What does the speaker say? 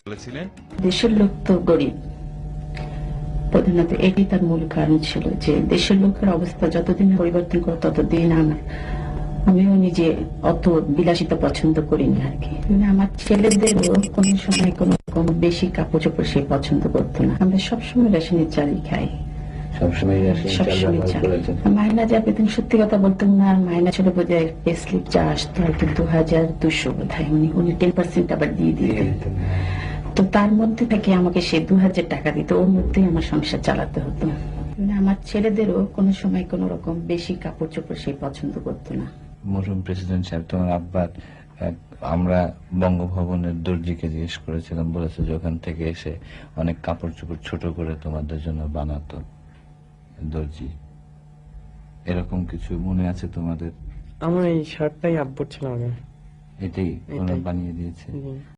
বলেছিলেন দেশের লোক তো গরিব, প্রধানত এটি তার মূল কারণ ছিল যে দেশের লোকের অবস্থা যতদিন পরিবর্তন করে ততদিন আমিও নিজে অত বিলাসিতা পছন্দ করিনি আর কি। আমার ছেলেদেরও কোনো সময় কোনো বেশি কাপড় চোপড় সে পছন্দ করতো না। আমরা সবসময় রেশনের চালই খাই, সবসময় সবসময় চাল। মাইনা যা পেতেন সত্যি কথা বলতেন না, মাইনা ছিল বোধহয় পে স্লিপ যা আসতো হয়তো 2200 বোধহয়, উনি 10% আবার দিয়ে দিতেন। তো তার মধ্যে থেকে আমাকে সে 2000 টাকা দিত, ওর মধ্যেই আমার সংসার চালাতে হতো। আমার ছেলেদেরও কোনো সময় কোন রকম বেশি কাপড় চোপড় সে পছন্দ করতো না। মরহুম প্রেসিডেন্ট সাহেব, তোমার আব্বার আমরা বঙ্গভবনের দর্জিকে জিজ্ঞেস করেছিলাম, বলেছে যে ওখান থেকে এসে অনেক কাপড় চোপড় ছোট করে তোমাদের জন্য বানাতো দর্জি। এরকম কিছু মনে আছে তোমাদের? আমার এই শার্টটাই আব্বুর ছিল আগে। এটাই ওরা বানিয়ে দিয়েছে।